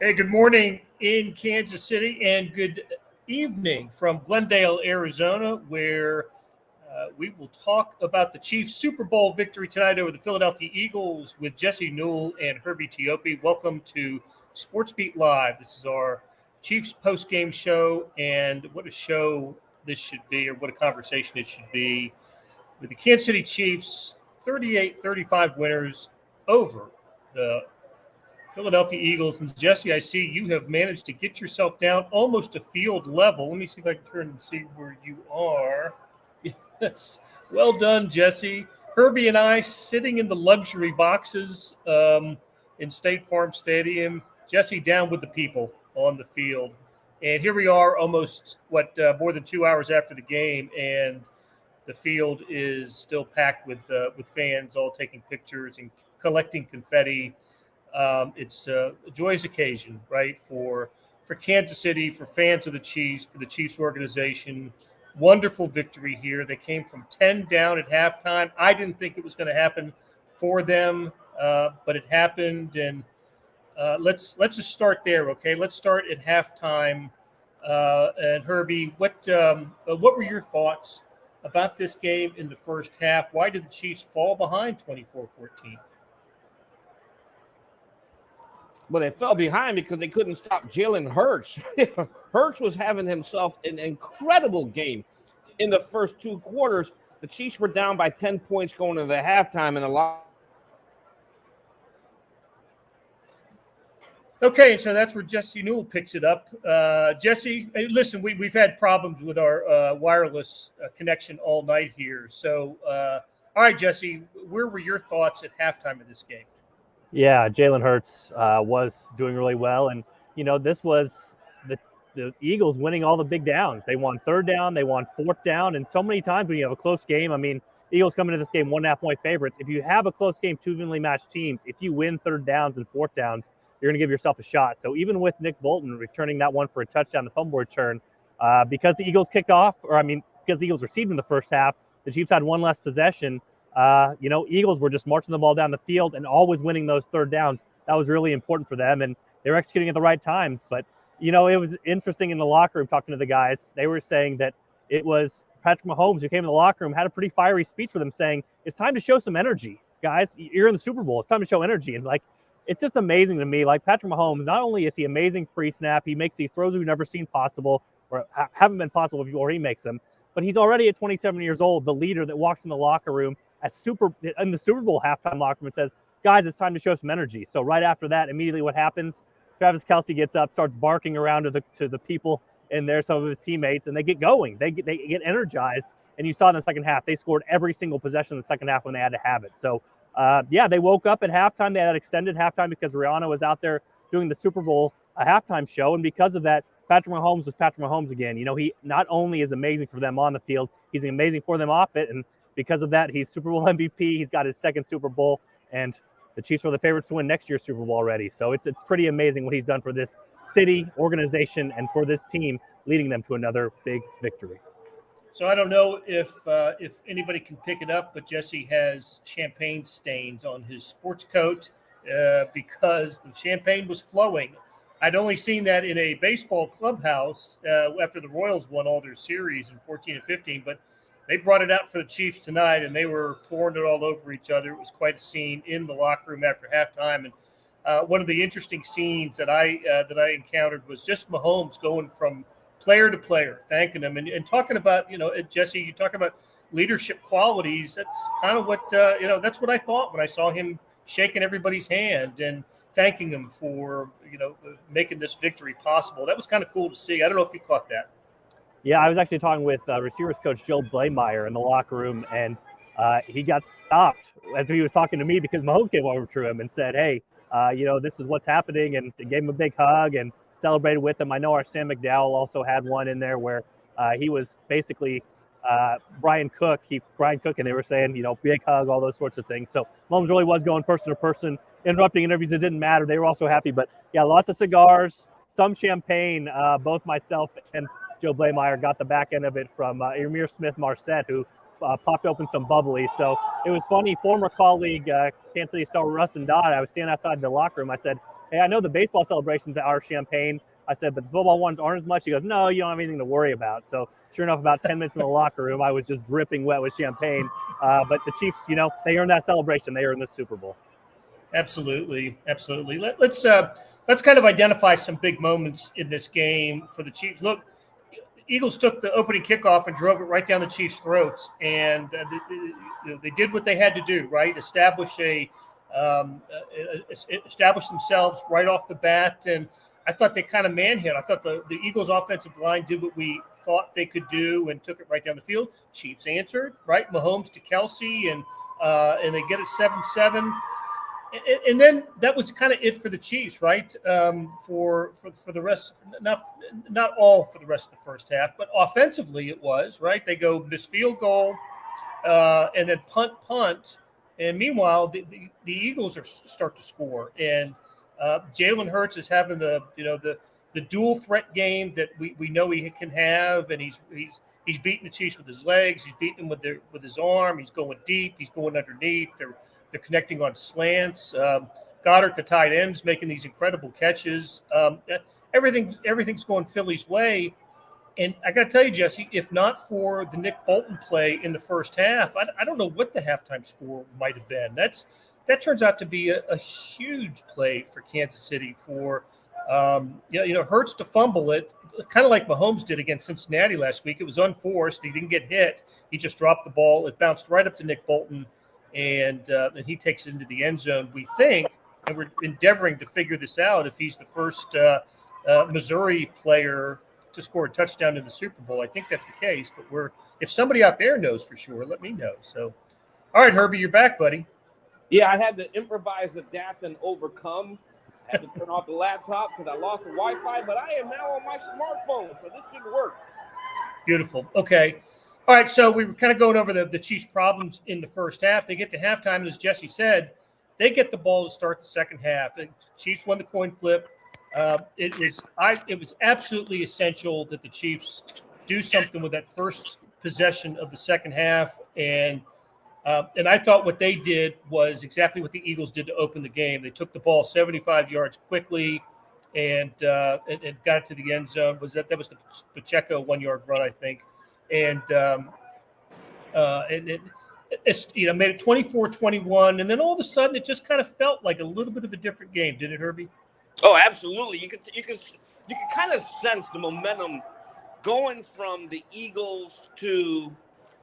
Hey, good morning in Kansas City and good evening from Glendale, Arizona, where we will talk about the Chiefs' Super Bowl victory tonight over the Philadelphia Eagles with Jesse Newell and Herbie Teope. Welcome to SportsBeat Live. This is our Chiefs post-game show, and what a show this should be, or what a conversation it should be, with the Kansas City Chiefs 38-35 winners over the Philadelphia Eagles. And Jesse, I see you have managed to get yourself down almost to field level. Let me see if I can turn and see where you are. Yes, well done, Jesse. Herbie and I sitting in the luxury boxes in State Farm Stadium. Jesse down with the people on the field. And here we are almost, more than 2 hours after the game, and the field is still packed with fans all taking pictures and collecting confetti. It's a joyous occasion, right, for Kansas City, for fans of the Chiefs, for the Chiefs organization. Wonderful victory here. They came from 10 down at halftime. I didn't think it was going to happen for them, but it happened. And let's just start there, okay? Let's start at halftime. And Herbie, what were your thoughts about this game in the first half? Why did the Chiefs fall behind 24-14? Well, they fell behind because they couldn't stop Jalen Hurts. Hurts was having himself an incredible game in the first two quarters. The Chiefs were down by 10 points going into the halftime, and a lot. Okay, so that's where Jesse Newell picks it up. Jesse, listen, we've had problems with our wireless connection all night here. So, all right, Jesse, where were your thoughts at halftime of this game? Yeah, Jalen Hurts was doing really well. And, this was the Eagles winning all the big downs. They won third down, they won fourth down. And so many times when you have a close game, Eagles come into this game 1.5 point favorites. If you have a close game, two evenly matched teams, if you win third downs and fourth downs, you're going to give yourself a shot. So even with Nick Bolton returning that one for a touchdown, the fumble return, because the Eagles kicked off, because the Eagles received in the first half, the Chiefs had one less possession. Eagles were just marching the ball down the field and always winning those third downs. That was really important for them, and they were executing at the right times. But, it was interesting in the locker room talking to the guys. They were saying that it was Patrick Mahomes who came in the locker room, had a pretty fiery speech for them saying, it's time to show some energy. Guys, you're in the Super Bowl. It's time to show energy. And, it's just amazing to me. Patrick Mahomes, not only is he amazing pre-snap, he makes these throws we've never seen possible or haven't been possible before he makes them, but he's already at 27 years old, the leader that walks in the locker room in the Super Bowl halftime locker room and says, guys, it's time to show some energy. So right after that, immediately what happens? Travis Kelce gets up, starts barking around to the people in there, some of his teammates, and they get going. They get energized. And you saw in the second half, they scored every single possession in the second half when they had to have it. So, they woke up at halftime. They had extended halftime because Rihanna was out there doing the Super Bowl halftime show. And because of that, Patrick Mahomes was Patrick Mahomes again. He not only is amazing for them on the field, he's amazing for them off it. And because of that, he's Super Bowl MVP. He's got his second Super Bowl, and the Chiefs are the favorites to win next year's Super Bowl already. So it's pretty amazing what he's done for this city, organization, and for this team, leading them to another big victory. So I don't know if anybody can pick it up, but Jesse has champagne stains on his sports coat because the champagne was flowing. I'd only seen that in a baseball clubhouse after the Royals won all their series in 14 and 15, but they brought it out for the Chiefs tonight, and they were pouring it all over each other. It was quite a scene in the locker room after halftime. And one of the interesting scenes that I encountered was just Mahomes going from player to player, thanking them and talking about, Jesse, you talk about leadership qualities. That's kind of what, that's what I thought when I saw him shaking everybody's hand and thanking them for, making this victory possible. That was kind of cool to see. I don't know if you caught that. Yeah, I was actually talking with receivers coach Joe Blameyer in the locker room, and he got stopped as he was talking to me because Mahomes came over to him and said, hey, this is what's happening, and gave him a big hug and celebrated with him. I know our Sam McDowell also had one in there where he was basically Brian Cook, and they were saying, big hug, all those sorts of things. So Mahomes really was going person to person, interrupting interviews. It didn't matter. They were also happy. But, yeah, lots of cigars, some champagne. Both myself and Joe Blameyer got the back end of it from Emir Smith-Marset, who popped open some bubbly. So it was funny. Former colleague, Kansas City star Rustin Dodd, I was standing outside the locker room. I said, hey, I know the baseball celebrations are champagne. I said, but the football ones aren't as much. He goes, no, you don't have anything to worry about. So sure enough, about 10 minutes in the locker room, I was just dripping wet with champagne. But the Chiefs, they earned that celebration. They earned the Super Bowl. Absolutely. Let's kind of identify some big moments in this game for the Chiefs. Look, Eagles took the opening kickoff and drove it right down the Chiefs' throats, and they did what they had to do, right? Establish themselves right off the bat, and I thought they kind of man-hit. I thought the Eagles' offensive line did what we thought they could do and took it right down the field. Chiefs answered, right? Mahomes to Kelsey, and they get it 7-7. And then that was kind of it for the Chiefs, right? For the rest, not all for the rest of the first half, but offensively it was, right? They go miss field goal, and then punt, and meanwhile the Eagles start to score, and Jalen Hurts is having the dual threat game that we know he can have, and he's beating the Chiefs with his legs, he's beating them with his arm, he's going deep, he's going underneath. They're connecting on slants. Goddard, the tight ends, making these incredible catches. Everything's going Philly's way. And I got to tell you, Jesse, if not for the Nick Bolton play in the first half, I don't know what the halftime score might have been. That turns out to be a huge play for Kansas City for Hurts to fumble it, kind of like Mahomes did against Cincinnati last week. It was unforced. He didn't get hit. He just dropped the ball. It bounced right up to Nick Bolton. And he takes it into the end zone, we think, and we're endeavoring to figure this out if he's the first Missouri player to score a touchdown in the Super Bowl. I think that's the case, but if somebody out there knows for sure, let me know. So, all right, Herbie, you're back, buddy. Yeah, I had to improvise, adapt, and overcome. I had to turn off the laptop because I lost the Wi-Fi, but I am now on my smartphone, so this should work. Beautiful. Okay. All right, so we were kind of going over the Chiefs' problems in the first half. They get to halftime, and as Jesse said, they get the ball to start the second half. The Chiefs won the coin flip. It was absolutely essential that the Chiefs do something with that first possession of the second half, and I thought what they did was exactly what the Eagles did to open the game. They took the ball 75 yards quickly and got it to the end zone. That was the Pacheco 1-yard run, I think. And it made it 24-21, and then all of a sudden it just kind of felt like a little bit of a different game, didn't it, Herbie? Oh, absolutely. You can kind of sense the momentum going from the Eagles to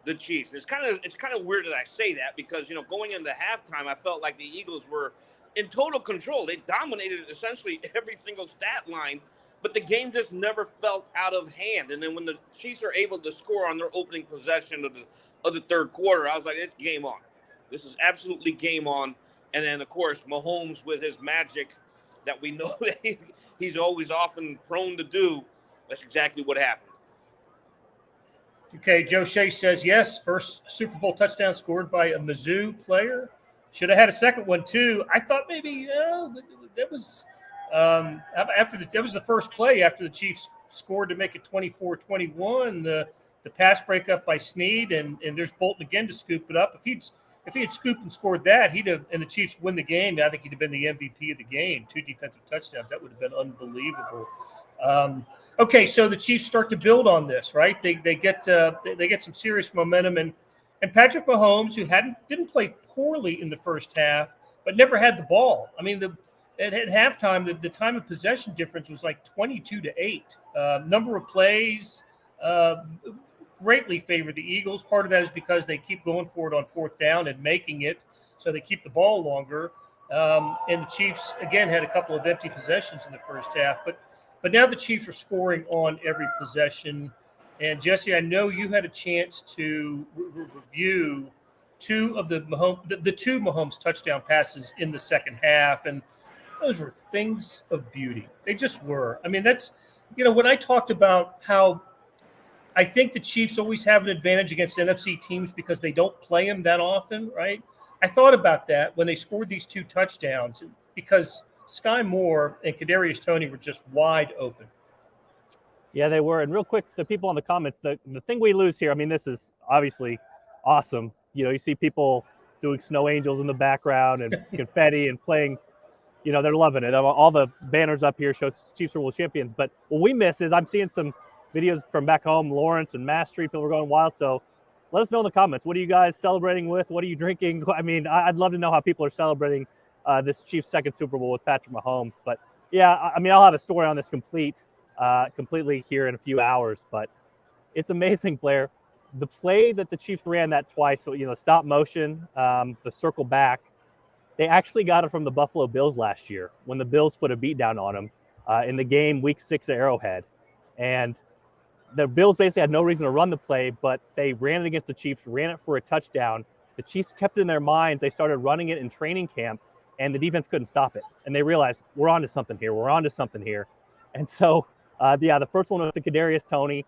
the Chiefs. It's kind of weird that I say that because going into halftime I felt like the Eagles were in total control. They dominated essentially every single stat line. But the game just never felt out of hand. And then when the Chiefs are able to score on their opening possession of the third quarter, I was like, it's game on. This is absolutely game on. And then, of course, Mahomes with his magic that we know that he's always often prone to do, that's exactly what happened. Okay, Joe Shea says, yes, first Super Bowl touchdown scored by a Mizzou player. Should have had a second one, too. I thought maybe that was – that was the first play after the Chiefs scored to make it 24-21. The pass breakup by Snead, and there's Bolton again to scoop it up. If he had scooped and scored that, and the Chiefs win the game, I think he'd have been the MVP of the game. 2 defensive touchdowns. That would have been unbelievable. Okay, so the Chiefs start to build on this, right? They get some serious momentum, and Patrick Mahomes, who didn't play poorly in the first half, but never had the ball. I mean, at halftime, the time of possession difference was like 22-8. Number of plays greatly favored the Eagles. Part of that is because they keep going for it on fourth down and making it, so they keep the ball longer. And the Chiefs, again, had a couple of empty possessions in the first half. But now the Chiefs are scoring on every possession. And, Jesse, I know you had a chance to review two Mahomes touchdown passes in the second half, and those were things of beauty. They just were. I mean, that's, when I talked about how I think the Chiefs always have an advantage against NFC teams because they don't play them that often, right? I thought about that when they scored these 2 touchdowns because Sky Moore and Kadarius Tony were just wide open. Yeah, they were. And real quick, the people in the comments, the thing we lose here, I mean, this is obviously awesome. You see people doing snow angels in the background and confetti and playing they're loving it. All the banners up here show Chiefs Super Bowl champions. But what we miss is I'm seeing some videos from back home, Lawrence and Mass Street. People are going wild. So let us know in the comments. What are you guys celebrating with? What are you drinking? I mean, I'd love to know how people are celebrating this Chiefs' second Super Bowl with Patrick Mahomes. But yeah, I mean, I'll have a story on this completely here in a few hours. But it's amazing, Blair. The play that the Chiefs ran that twice, so, stop motion, the circle back, they actually got it from the Buffalo Bills last year when the Bills put a beat down on them in the game week 6 at Arrowhead. And the Bills basically had no reason to run the play, but they ran it against the Chiefs, ran it for a touchdown. The Chiefs kept it in their minds. They started running it in training camp, and the defense couldn't stop it. And they realized, we're on to something here. And so, the first one was to Kadarius Tony.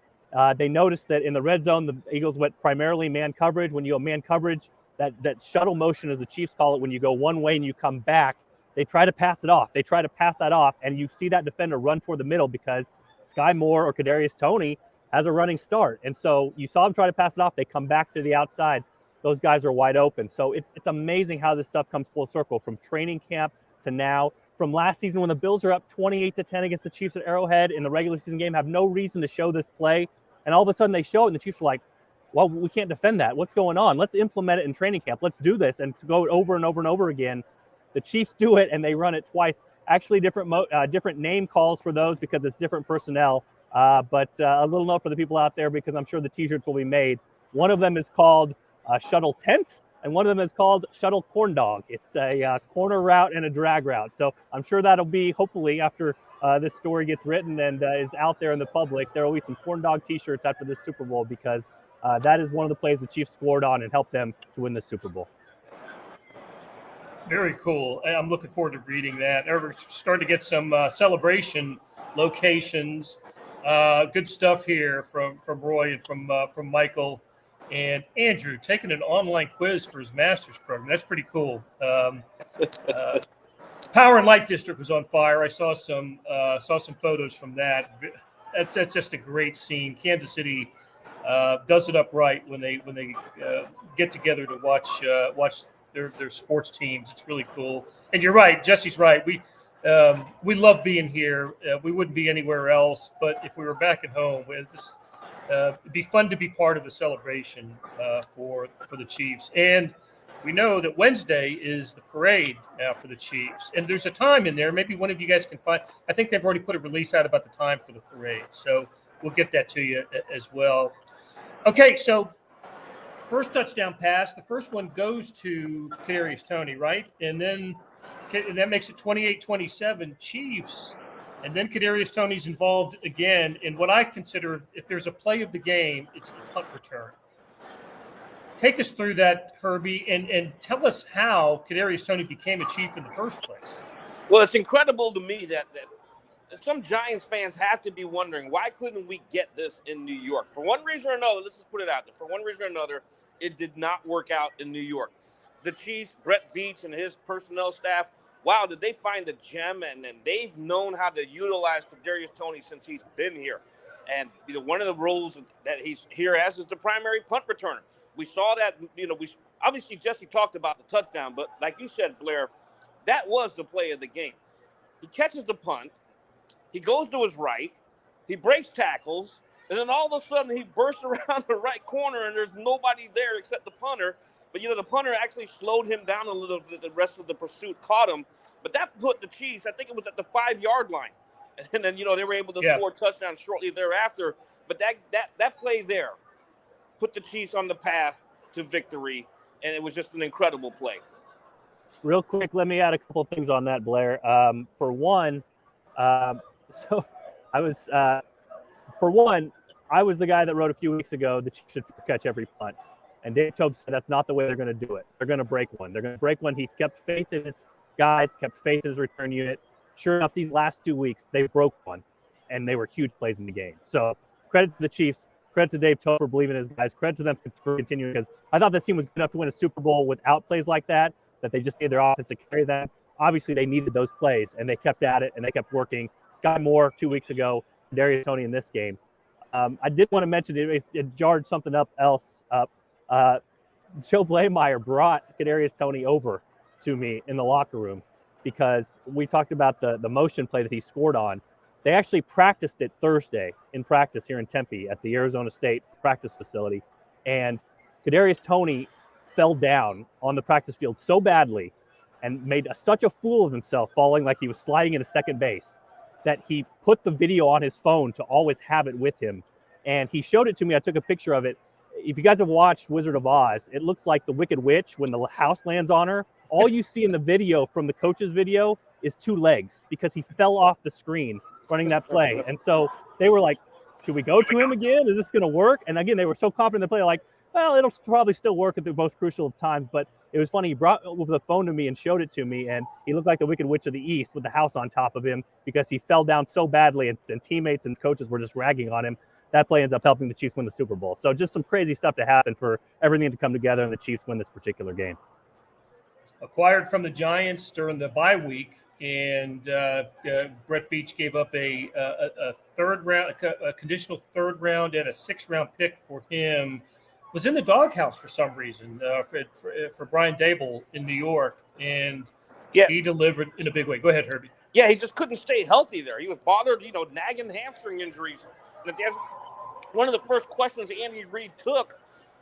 They noticed that in the red zone, the Eagles went primarily man coverage. When you go man coverage, that shuttle motion, as the Chiefs call it, when you go one way and you come back, they try to pass it off. They try to pass that off, and you see that defender run toward the middle because Sky Moore or Kadarius Tony has a running start. And so you saw them try to pass it off. They come back to the outside. Those guys are wide open. So it's amazing how this stuff comes full circle from training camp to now. From last season when the Bills are up 28-10 against the Chiefs at Arrowhead in the regular season game, have no reason to show this play. And all of a sudden they show it, and the Chiefs are like, well, we can't defend that. What's going on? Let's implement it in training camp. Let's do this and go over and over and over again. The Chiefs do it, and they run it twice. Actually, different name calls for those because it's different personnel. But a little note for the people out there, because I'm sure the T-shirts will be made. One of them is called Shuttle Tent, and one of them is called Shuttle Corn Dog. It's a corner route and a drag route. So I'm sure that'll be, hopefully, after this story gets written and is out there in the public, there will be some corn dog T-shirts after this Super Bowl, because that is one of the plays the Chiefs scored on and helped them to win the Super Bowl. Very cool. I'm looking forward to reading that. We're starting to get some celebration locations. Good stuff here from Roy and from Michael and Andrew, taking an online quiz for his master's program. That's pretty cool. Power and Light District was on fire. I saw some photos from that. That's just a great scene. Kansas City does it up right when they get together to watch their sports teams. It's really cool. And you're right, Jesse's right. We love being here. We wouldn't be anywhere else. But if we were back at home, it'd be fun to be part of the celebration for the Chiefs. And we know that Wednesday is the parade now for the Chiefs. And there's a time in there. Maybe one of you guys can find. I think they've already put a release out about the time for the parade. So we'll get that to you as well. Okay, so first touchdown pass. The first one goes to Kadarius Tony, right? And that makes it 28-27 Chiefs. And then Kadarius Tony's involved again in what I consider, if there's a play of the game, it's the punt return. Take us through that, Herbie, and tell us how Kadarius Tony became a Chief in the first place. Well, it's incredible to me that some Giants fans have to be wondering, why couldn't we get this in New York? For one reason or another, let's just put it out there. For one reason or another, it did not work out in New York. The Chiefs, Brett Veach and his personnel staff, wow, did they find a gem, and they've known how to utilize Kadarius Tony since he's been here. And one of the roles that he's here as is the primary punt returner. We saw that, we obviously Jesse talked about the touchdown, but like you said, Blair, that was the play of the game. He catches the punt, he goes to his right, he breaks tackles, and then all of a sudden he bursts around the right corner and there's nobody there except the punter. But, the punter actually slowed him down a little bit. The rest of the pursuit caught him. But that put the Chiefs, I think it was at the 5-yard line. And then, they were able to score a touchdown shortly thereafter. But that play there put the Chiefs on the path to victory, and it was just an incredible play. Real quick, let me add a couple of things on that, Blair. For one, I was the guy that wrote a few weeks ago the Chiefs should catch every punt. And Dave Tobe said that's not the way they're going to do it. They're going to break one. They're going to break one. He kept faith in his guys, kept faith in his return unit. Sure enough, these last 2 weeks, they broke one, and they were huge plays in the game. So credit to the Chiefs. Credit to Dave Tobe for believing in his guys. Credit to them for continuing, because I thought this team was good enough to win a Super Bowl without plays like that they just needed their offense to carry them. Obviously, they needed those plays, and they kept at it, and they kept working. Sky Moore 2 weeks ago, Kadarius Tony in this game. I did want to mention it jarred something else up. Joe Blameyer brought Kadarius Tony over to me in the locker room, because we talked about the motion play that he scored on. They actually practiced it Thursday in practice here in Tempe at the Arizona State practice facility. And Kadarius Tony fell down on the practice field so badly and made such a fool of himself, falling like he was sliding into second base, that he put the video on his phone to always have it with him. And he showed it to me. I took a picture of it. If you guys have watched Wizard of Oz, it looks like the Wicked Witch when the house lands on her. All you see in the video from the coach's video is 2 legs because he fell off the screen running that play. And so they were like, should we go to him again? Is this going to work? And again, they were so confident in the play, like, well, it'll probably still work at the most crucial of times. But it was funny. He brought the phone to me and showed it to me, and he looked like the Wicked Witch of the East with the house on top of him because he fell down so badly, and teammates and coaches were just ragging on him. That play ends up helping the Chiefs win the Super Bowl. So just some crazy stuff to happen for everything to come together, and the Chiefs win this particular game. Acquired from the Giants during the bye week, and Brett Veach gave up a third round, a conditional third round, and a 6th round pick for him. Was in the doghouse for some reason for Brian Dable in New York, and he delivered in a big way. Go ahead, Herbie. Yeah, he just couldn't stay healthy there. He was bothered, nagging hamstring injuries. And one of the first questions Andy Reid took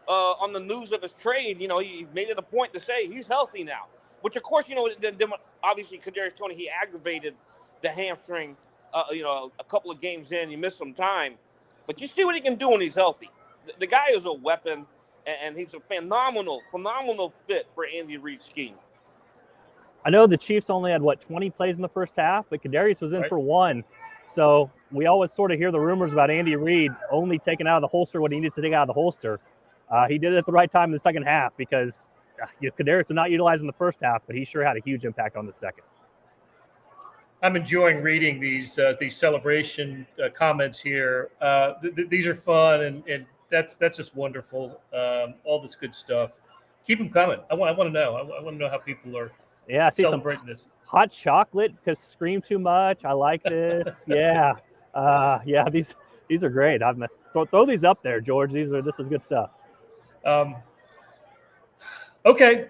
on the news of his trade, he made it a point to say he's healthy now. Which, of course, then obviously Kadarius Tony, he aggravated the hamstring, a couple of games in. He missed some time. But you see what he can do when he's healthy. The guy is a weapon, and he's a phenomenal fit for Andy Reid's scheme. I know the Chiefs only had, 20 plays in the first half, but Kadarius was in for 1. So we always sort of hear the rumors about Andy Reid only taking out of the holster what he needs to take out of the holster. He did it at the right time in the second half because Kadarius was not utilized in the first half, but he sure had a huge impact on the second. I'm enjoying reading these celebration comments here. These are fun, and that's just wonderful. All this good stuff. Keep them coming. I want to know. I want to know how people are celebrating this. Hot chocolate because scream too much. I like this. Yeah. These are great. I'm gonna throw these up there, George. This is good stuff. Okay.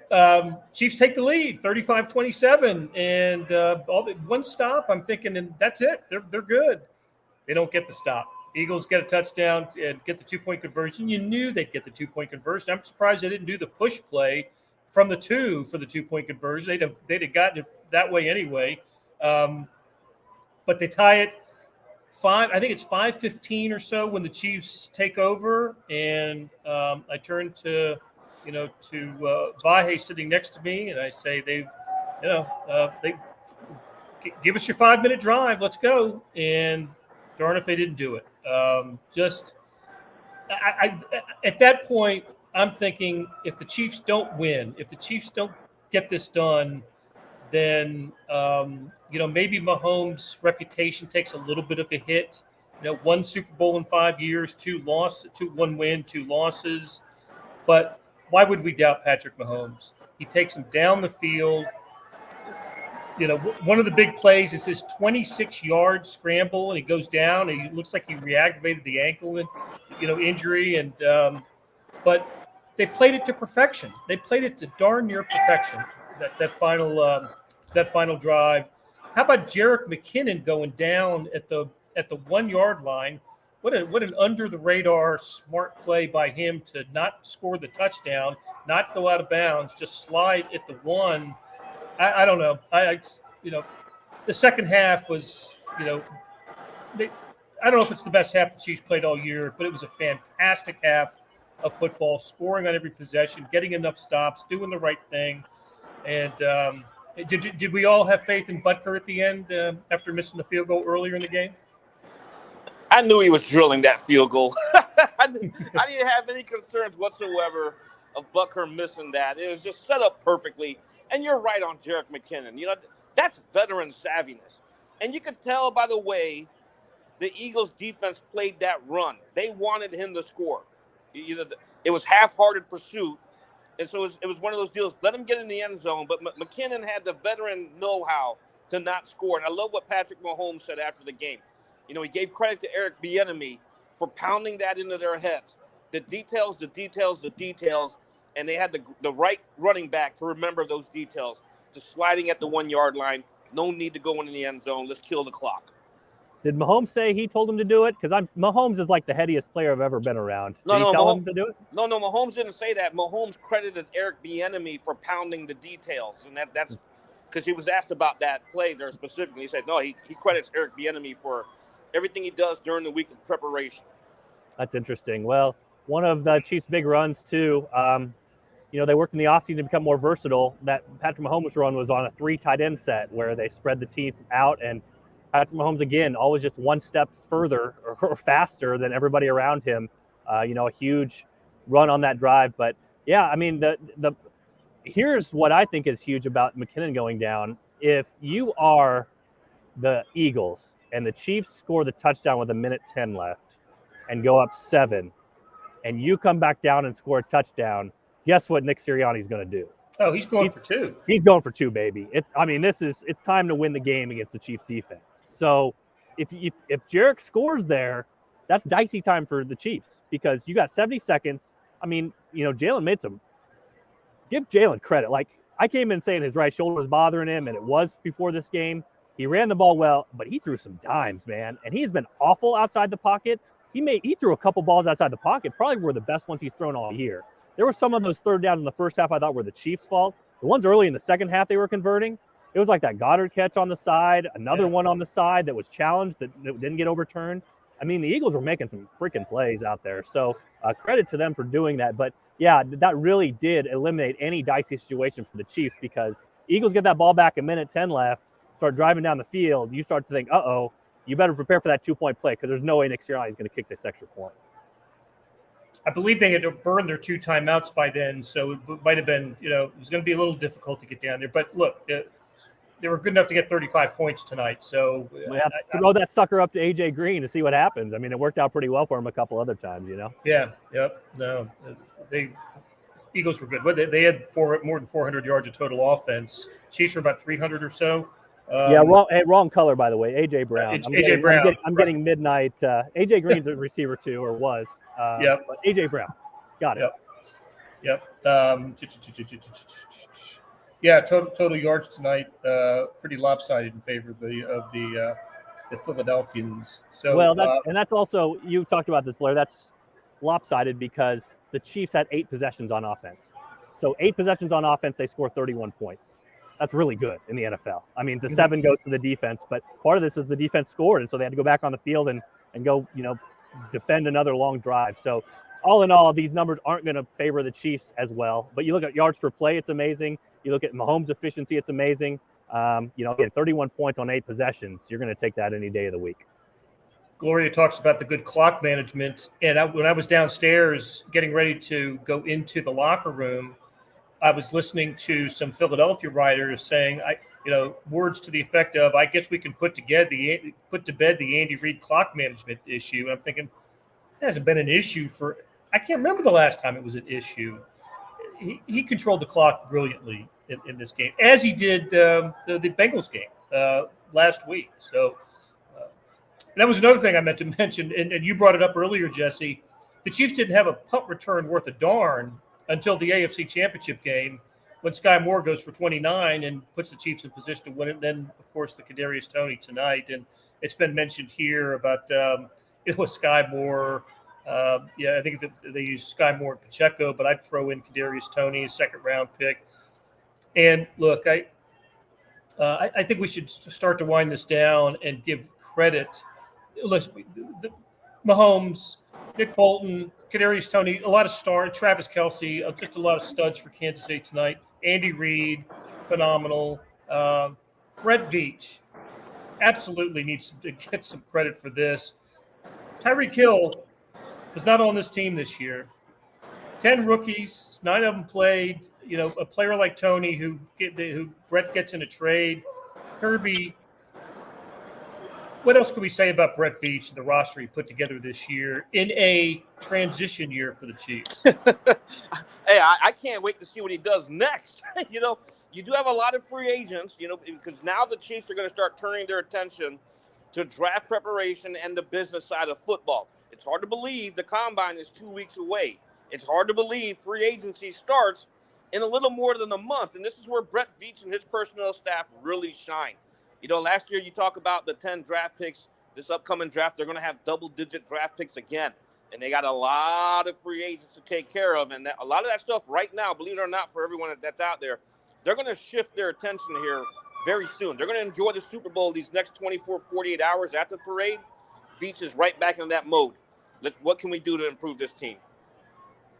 Chiefs take the lead, 35-27, and one stop. I'm thinking, and that's it. They're good. They don't get the stop. Eagles get a touchdown and get the 2-point conversion. You knew they'd get the 2-point conversion. I'm surprised they didn't do the push play from the 2 for the 2-point conversion. They'd have gotten it that way anyway. But they tie it 5. I think it's 5:15 or so when the Chiefs take over, and I turn to Vahe sitting next to me, and I say they give us your 5-minute drive. Let's go. And darn if they didn't do it. At that point, I'm thinking if the Chiefs don't win, if the Chiefs don't get this done, then maybe Mahomes' reputation takes a little bit of a hit. 1 Super Bowl in 5 years, 1 win, 2 losses. But why would we doubt Patrick Mahomes? He takes him down the field. One of the big plays is his 26-yard scramble, and he goes down, and he looks like he re-aggravated the ankle injury. And but they played it to perfection. They played it to darn near perfection. That final drive. How about Jerick McKinnon going down at the 1-yard line? What an under the radar smart play by him to not score the touchdown, not go out of bounds, just slide at the 1. I don't know. The second half was, I don't know if it's the best half the Chiefs played all year, but it was a fantastic half of football, scoring on every possession, getting enough stops, doing the right thing. And did we all have faith in Butker at the end after missing the field goal earlier in the game? I knew he was drilling that field goal. I didn't have any concerns whatsoever of Butker missing that. It was just set up perfectly. And you're right on Jerick McKinnon. That's veteran savviness. And you could tell by the way the Eagles defense played that run. They wanted him to score. It was half-hearted pursuit. And so it was one of those deals. Let him get in the end zone. But McKinnon had the veteran know-how to not score. And I love what Patrick Mahomes said after the game. He gave credit to Eric Bieniemy for pounding that into their heads. The details. And they had the right running back to remember those details. just sliding at the 1 yard line. No need to go into the end zone. Let's kill the clock. Did Mahomes say he told him to do it? Because Mahomes is like the headiest player I've ever been around. Did he tell him to do it? No, Mahomes didn't say that. Mahomes credited Eric Bieniemy for pounding the details, and that's because he was asked about that play there specifically. He said, no, he credits Eric Bieniemy for everything he does during the week of preparation. That's interesting. Well, one of the Chiefs' big runs, too, they worked in the offseason to become more versatile. That Patrick Mahomes run was on a 3 tight end set where they spread the team out, and Patrick Mahomes, again, always just one step further or faster than everybody around him. A huge run on that drive. But, yeah, I mean, here's what I think is huge about McKinnon going down. If you are the Eagles and the Chiefs score the touchdown with 1:10 left and go up 7, and you come back down and score a touchdown, guess what Nick Sirianni's going to do? Oh, he's going for 2. He's going for 2, baby. It's time to win the game against the Chiefs defense. So if Jarek scores there, that's dicey time for the Chiefs because you got 70 seconds. I mean, Jalen made some. Give Jalen credit. Like, I came in saying his right shoulder was bothering him, and it was before this game. He ran the ball well, but he threw some dimes, man. And he's been awful outside the pocket. He threw a couple balls outside the pocket, probably were the best ones he's thrown all year. There were some of those third downs in the first half I thought were the Chiefs' fault. The ones early in the second half they were converting, it was like that Goddard catch on the side, another one on the side that was challenged that didn't get overturned. I mean, the Eagles were making some freaking plays out there. So credit to them for doing that. But, yeah, that really did eliminate any dicey situation for the Chiefs because Eagles get that ball back 1:10 left, start driving down the field. You start to think, uh-oh, you better prepare for that 2-point play because there's no way Nick Sirianni is going to kick this extra point. I believe they had to burn their 2 timeouts by then, so it might have been, it was going to be a little difficult to get down there. But look, they were good enough to get 35 points tonight. So throw that sucker up to A.J. Green to see what happens. I mean, it worked out pretty well for him a couple other times, Yeah, yep. No, Eagles were good. They had more than 400 yards of total offense. Chiefs were about 300 or so. Wrong color, by the way. A.J. Brown. I'm getting midnight. A.J. Green's a receiver, too, or was. Yep. But A.J. Brown. Got it. Yep. Total yards tonight, pretty lopsided in favor of the Philadelphians. So that's also, you talked about this, Blair. That's lopsided because the Chiefs had 8 possessions on offense. So 8 possessions on offense, they score 31 points. That's really good in the NFL. I mean, the 7 goes to the defense, but part of this is the defense scored, and so they had to go back on the field and go, defend another long drive. So all in all, these numbers aren't going to favor the Chiefs as well. But you look at yards per play, it's amazing. You look at Mahomes' efficiency, it's amazing. Again, 31 points on 8 possessions. You're going to take that any day of the week. Gloria talks about the good clock management. And when I was downstairs getting ready to go into the locker room, I was listening to some Philadelphia writers saying, words to the effect of, I guess we can put to bed the Andy Reid clock management issue. And I'm thinking, it hasn't been an issue I can't remember the last time it was an issue. He controlled the clock brilliantly in this game, as he did the Bengals game last week. So that was another thing I meant to mention, and you brought it up earlier, Jesse. The Chiefs didn't have a punt return worth a darn until the AFC Championship game when Sky Moore goes for 29 and puts the Chiefs in position to win it. And then, of course, the Kadarius Tony tonight. And it's been mentioned here about it was Sky Moore. I think they use Sky Moore and Pacheco, but I'd throw in Kadarius Tony, a second-round pick. And, look, I think we should start to wind this down and give credit. Listen, Mahomes, Nick Bolton, Kadarius Tony, a lot of stars, Travis Kelce, just a lot of studs for Kansas City tonight. Andy Reid, phenomenal. Brett Veach absolutely needs to get some credit for this. Tyreek Hill was not on this team this year. 10 rookies, 9 of them played. A player like Tony who Brett gets in a trade. Herbie. What else can we say about Brett Veach and the roster he put together this year in a transition year for the Chiefs? Hey, I can't wait to see what he does next. You do have a lot of free agents, because now the Chiefs are going to start turning their attention to draft preparation and the business side of football. It's hard to believe the combine is 2 weeks away. It's hard to believe free agency starts in a little more than a month. And this is where Brett Veach and his personnel staff really shine. Last year you talk about the 10 draft picks. This upcoming draft, they're going to have double-digit draft picks again. And they got a lot of free agents to take care of. And a lot of that stuff right now, believe it or not, for everyone that's out there, they're going to shift their attention here very soon. They're going to enjoy the Super Bowl these next 24, 48 hours after the parade. Veach is right back in that mode. What can we do to improve this team?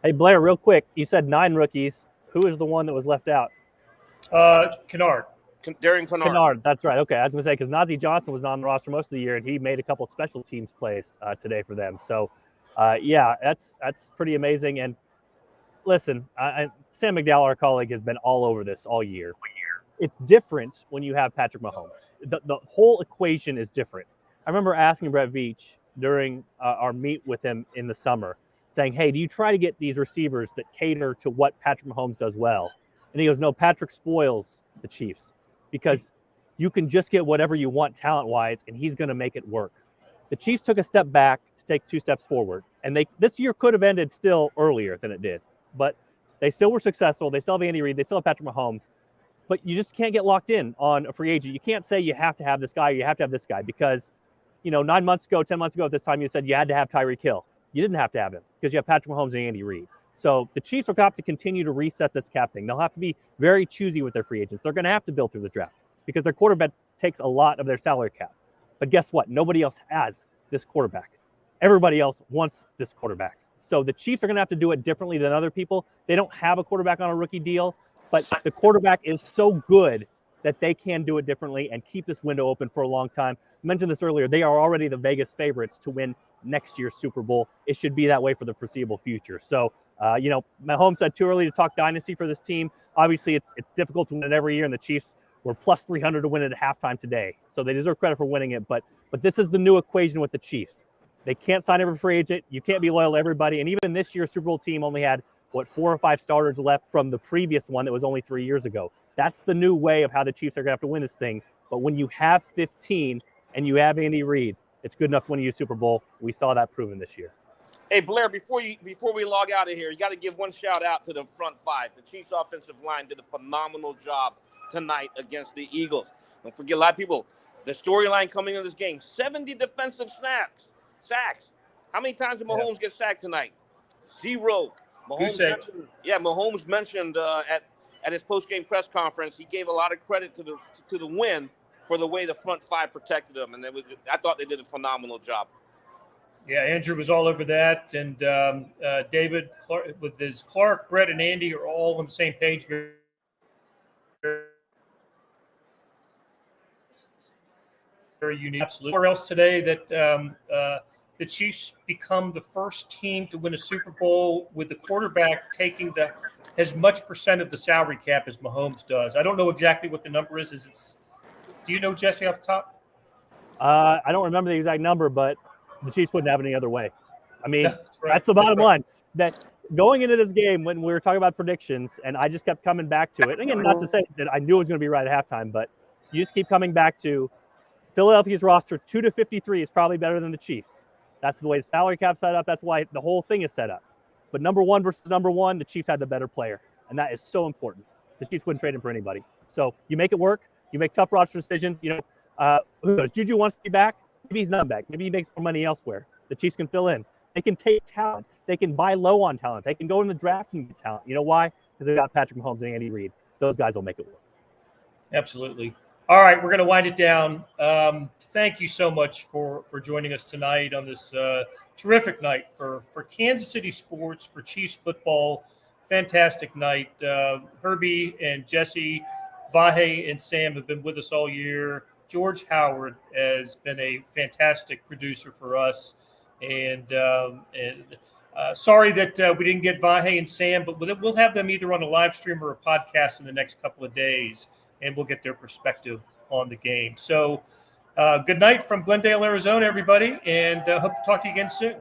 Hey, Blair, real quick, you said 9 rookies. Who is the one that was left out? Kennard. Darian Kennard. Kennard, that's right. Okay, I was going to say, because Najee Johnson was on the roster most of the year, and he made a couple special teams plays today for them. So, yeah, that's pretty amazing. And listen, Sam McDowell, our colleague, has been all over this all year. It's different when you have Patrick Mahomes. The whole equation is different. I remember asking Brett Veach during our meet with him in the summer, saying, hey, do you try to get these receivers that cater to what Patrick Mahomes does well? And he goes, no, Patrick spoils the Chiefs because you can just get whatever you want talent-wise, and he's going to make it work. The Chiefs took a step back to take 2 steps forward, and this year could have ended still earlier than it did. But they still were successful. They still have Andy Reid. They still have Patrick Mahomes. But you just can't get locked in on a free agent. You can't say you have to have this guy or you have to have this guy because, 9 months ago, 10 months ago at this time, you said you had to have Tyreek Hill. You didn't have to have him because you have Patrick Mahomes and Andy Reid. So the Chiefs will have to continue to reset this cap thing. They'll have to be very choosy with their free agents. They're going to have to build through the draft because their quarterback takes a lot of their salary cap. But guess what? Nobody else has this quarterback. Everybody else wants this quarterback. So the Chiefs are going to have to do it differently than other people. They don't have a quarterback on a rookie deal, but the quarterback is so good that they can do it differently and keep this window open for a long time. I mentioned this earlier. They are already the Vegas favorites to win next year's Super Bowl. It should be that way for the foreseeable future. So, Mahomes said too early to talk dynasty for this team. Obviously, it's difficult to win it every year, and the Chiefs were plus 300 to win it at halftime today. So they deserve credit for winning it. But this is the new equation with the Chiefs. They can't sign every free agent. You can't be loyal to everybody. And even this year's Super Bowl team only had, 4 or 5 starters left from the previous one that was only 3 years ago. That's the new way of how the Chiefs are going to have to win this thing. But when you have 15 and you have Andy Reid, it's good enough to win you a Super Bowl. We saw that proven this year. Hey, Blair, before we log out of here, you got to give one shout out to the front 5. The Chiefs offensive line did a phenomenal job tonight against the Eagles. Don't forget, a lot of people, the storyline coming in this game, 70 defensive sacks. How many times did Mahomes get sacked tonight? 0. Mahomes mentioned at his post-game press conference, he gave a lot of credit to the win for the way the front 5 protected him, and I thought they did a phenomenal job. Yeah, Andrew was all over that, and David Clark, with his Clark, Brett, and Andy are all on the same page. Very unique. Absolutely. Or else today that the Chiefs become the first team to win a Super Bowl with the quarterback taking as much percent of the salary cap as Mahomes does. I don't know exactly what the number is. Do you know, Jesse, off the top? I don't remember the exact number, but the Chiefs wouldn't have it any other way. I mean, that's the bottom line. That going into this game, when we were talking about predictions, and I just kept coming back to it. Again, not to say that I knew it was going to be right at halftime, but you just keep coming back to Philadelphia's roster 2 to 53 is probably better than the Chiefs. That's the way the salary cap's set up. That's why the whole thing is set up. But number 1 versus number 1, the Chiefs had the better player, and that is so important. The Chiefs wouldn't trade him for anybody. So you make it work. You make tough roster decisions. Who knows? Juju wants to be back. Maybe he's not back. Maybe he makes more money elsewhere. The Chiefs can fill in. They can take talent. They can buy low on talent. They can go in the draft and get talent. You know why? Because they got Patrick Mahomes and Andy Reid. Those guys will make it work. Absolutely. All right, we're going to wind it down. Thank you so much for joining us tonight on this terrific night for Kansas City sports, for Chiefs football. Fantastic night. Herbie and Jesse, Vahe and Sam have been with us all year. George Howard has been a fantastic producer for us. And sorry that we didn't get Vahe and Sam, but we'll have them either on a live stream or a podcast in the next couple of days, and we'll get their perspective on the game. So good night from Glendale, Arizona, everybody, and hope to talk to you again soon.